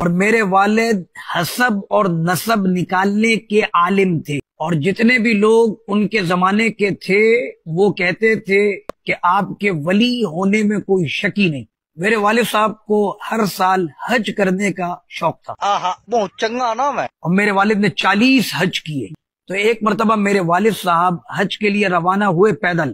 اور میرے والد حسب اور نسب نکالنے کے عالم تھے، اور جتنے بھی لوگ ان کے زمانے کے تھے وہ کہتے تھے کہ آپ کے ولی ہونے میں کوئی شک ہی نہیں۔ میرے والد صاحب کو ہر سال حج کرنے کا شوق تھا، بہت چنگا نام ہے، اور میرے والد نے 40 حج کیے۔ تو ایک مرتبہ میرے والد صاحب حج کے لیے روانہ ہوئے پیدل،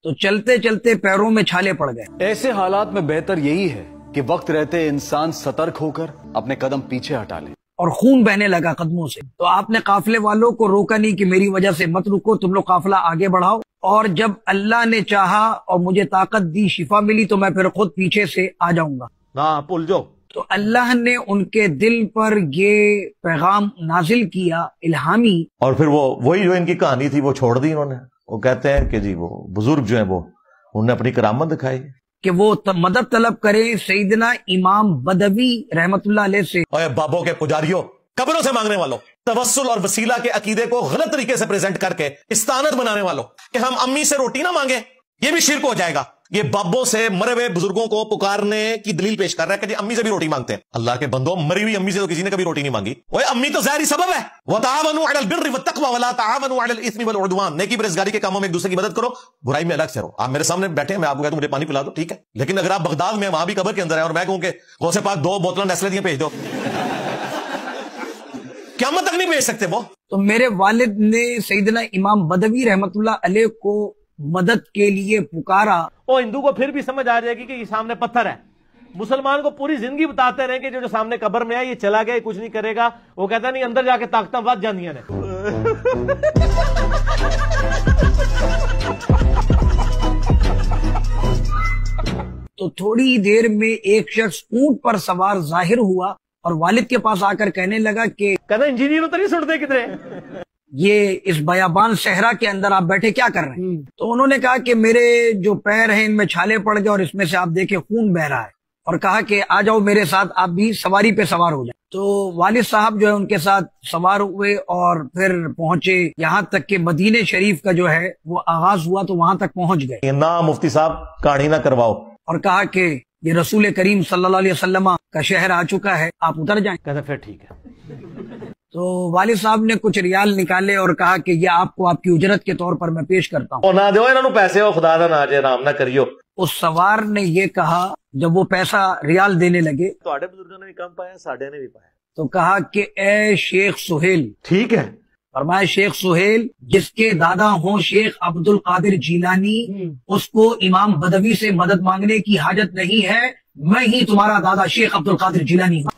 تو چلتے چلتے پیروں میں چھالے پڑ گئے۔ ایسے حالات میں بہتر یہی ہے کہ وقت رہتے انسان سترک ہو کر اپنے قدم پیچھے ہٹا لے، اور خون بہنے لگا قدموں سے۔ تو آپ نے قافلے والوں کو روکا نہیں کہ میری وجہ سے مت رکو، تم لوگ قافلہ آگے بڑھاؤ، اور جب اللہ نے چاہا اور مجھے طاقت دی، شفا ملی، تو میں پھر خود پیچھے سے آ جاؤں گا۔ ہاں پل جو تو اللہ نے ان کے دل پر یہ پیغام نازل کیا الہامی، اور پھر وہی جو ان کی کہانی تھی وہ چھوڑ دی انہوں نے۔ وہ کہتے ہیں کہ جی وہ بزرگ جو ہیں وہ انہوں نے اپنی کرامت دکھائی کہ وہ مدد طلب کرے سیدنا امام بدوی رحمت اللہ علیہ سے۔ اوے بابوں کے پجاریوں، قبروں سے مانگنے والوں، توسل اور وسیلہ کے عقیدے کو غلط طریقے سے پریزنٹ کر کے استانت بنانے والوں کہ ہم امی سے روٹی نہ مانگیں، یہ بھی شرک ہو جائے گا۔ یہ بابوں سے مرے ہوئے بزرگوں کو پکارنے کی دلیل پیش کر رہا ہے کہ جی امی سے بھی روٹی مانگتے ہیں۔ اللہ کے بندوں، مری ہوئی امی سے تو کسی نے کبھی روٹی نہیں مانگی۔ اوے امی تو ظاہری سبب ہے۔ وَتَعَاوَنُوا عَلَى الْبِرِّ وَالتَّقْوَى وَلَا تَعَاوَنُوا عَلَى الْإِثْمِ وَالْعُدْوَانِ، نیکی پرہیزگاری کے کاموں میں ایک دوسرے کی مدد کرو، برائی میں الگ سے رہو۔ آپ میرے سامنے بیٹھے ہیں، میں آپ کو کہتا ہوں مجھے پانی پلا دو، ٹھیک ہے، لیکن اگر آپ بغداد میں وہاں بھی قبر کے اندر ہیں اور میں کہوں کہ غوث پاک 2 بوتلیں نیسلے دیے بھیج دو، قیامت تک نہیں بھیج سکتے وہ۔ تو میرے والد نے سیدنا امام بدوی رحمت اللہ علیہ کو مدد کے لیے پکارا۔ وہ ہندو کو پھر بھی سمجھ آ جائے گی کہ یہ سامنے پتھر ہے، مسلمان کو پوری زندگی بتاتے رہیں کہ جو سامنے قبر میں ہے یہ چلا گیا، کچھ نہیں کرے گا، وہ کہتا نہیں اندر جا کے طاقتیں ود جاندیاں نے۔ تو تھوڑی دیر میں ایک شخص اونٹ پر سوار ظاہر ہوا اور والد کے پاس آ کر کہنے لگا کہ کہتا انجینئروں تو نہیں سنتے کدھرے، یہ اس بیابان صحرا کے اندر آپ بیٹھے کیا کر رہے ہیں؟ تو انہوں نے کہا کہ میرے جو پیر ہیں ان میں چھالے پڑ گئے اور اس میں سے آپ دیکھیں خون بہ رہا ہے، اور کہا کہ آ جاؤ میرے ساتھ، آپ بھی سواری پہ سوار ہو جائیں۔ تو والد صاحب جو ہے ان کے ساتھ سوار ہوئے اور پھر پہنچے یہاں تک کہ مدینے شریف کا جو ہے وہ آغاز ہوا، تو وہاں تک پہنچ گئے۔ نہ مفتی صاحب کہانی نہ کرواؤ، اور کہا کہ یہ رسول کریم صلی اللہ علیہ وسلم کا شہر آ چکا ہے، آپ اتر جائیں۔ کہتا پھر ٹھیک ہے۔ تو والد صاحب نے کچھ ریال نکالے اور کہا کہ یہ آپ کو آپ کی اجرت کے طور پر میں پیش کرتا ہوں۔ نہ دو انہوں پیسے، ہو خدا دا نہ جے رام نہ کریو۔ اس سوار نے یہ کہا جب وہ پیسہ ریال دینے لگے، تواڈے بزرگوں نے بھی کم پایا، ساڈے نے بھی پایا۔ تو کہا کہ اے شیخ سہیل، ٹھیک ہے، فرمایا شیخ سہیل جس کے دادا ہوں شیخ عبد القادر جیلانی، اس کو امام بدوی سے مدد مانگنے کی حاجت نہیں ہے، میں ہی تمہارا دادا شیخ عبد القادر جیلانی ہوں۔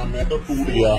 میں تو ٹوٹ گیا۔